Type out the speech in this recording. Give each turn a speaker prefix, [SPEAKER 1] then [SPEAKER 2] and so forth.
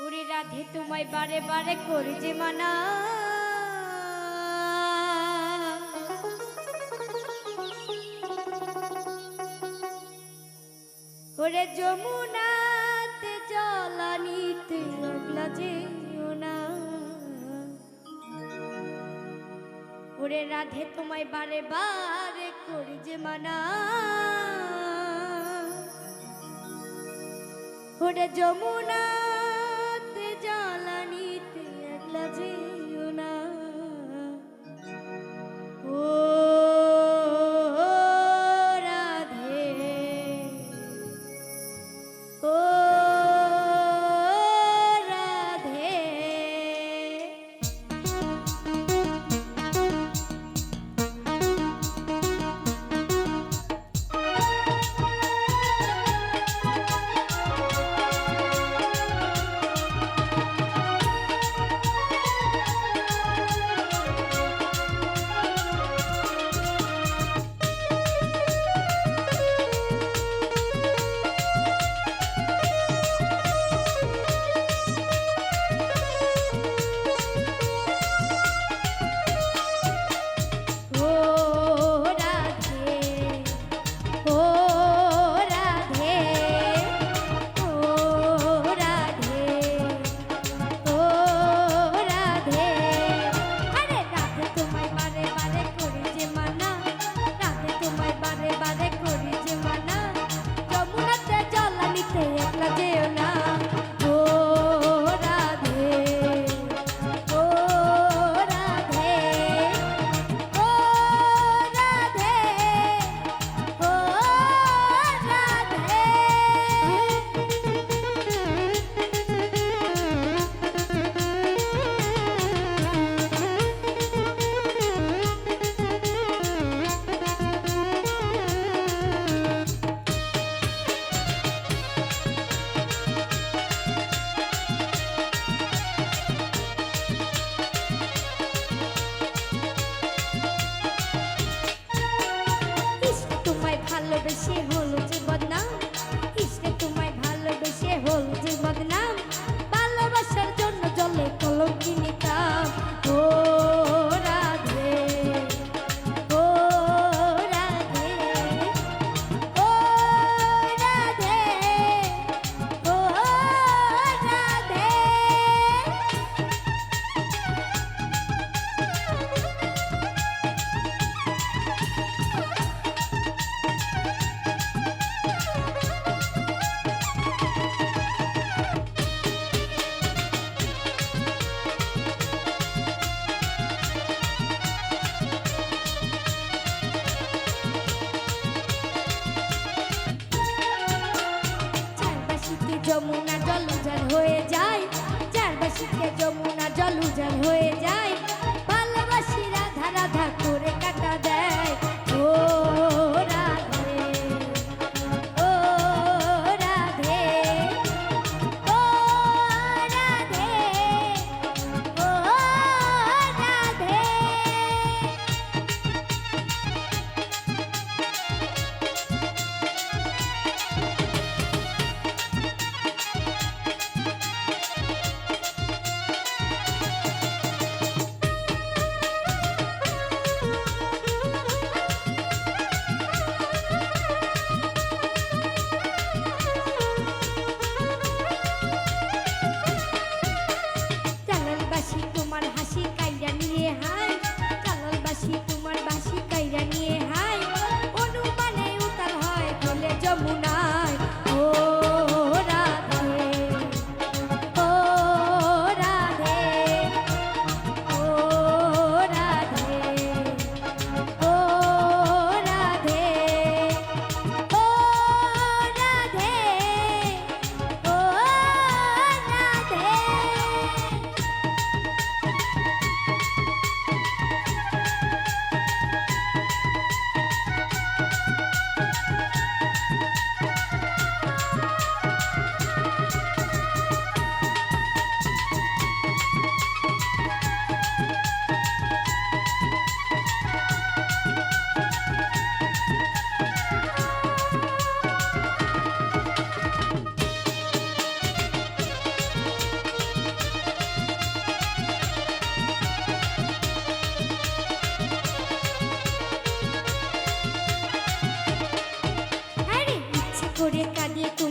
[SPEAKER 1] ওরে রাধে তোমায় বারে বারে করে যে মানা, ওরে যমুনাতে জলানিতে আগলা যেও না। ওরে রাধে তোমায় বারে বারে করে যে মানা, ওরে যমুনাতে জলানিতে আগলা যেও না। ও রাধে, ও রাধে, ভালোবেসে হলো যে বদনাম, ইসরে তোমায় ভালোবেসে হলো যে বদনাম, ভালোবাসার জন্য জলে কলঙ্কিনী কাম। ও রাধে, ও রাধে, ও রাধে, ও রাধে। যমুনা জল উজাড় হয়ে যায়, চারবাসীকে যমুনা জল উজাড় হয়ে যায়, ভালোবাসি রাধা রাধা করে কাটা দেয়। ও রাধে, ও রাধে, ও রাধে, ও রাধে। করে কাঁদে তুমি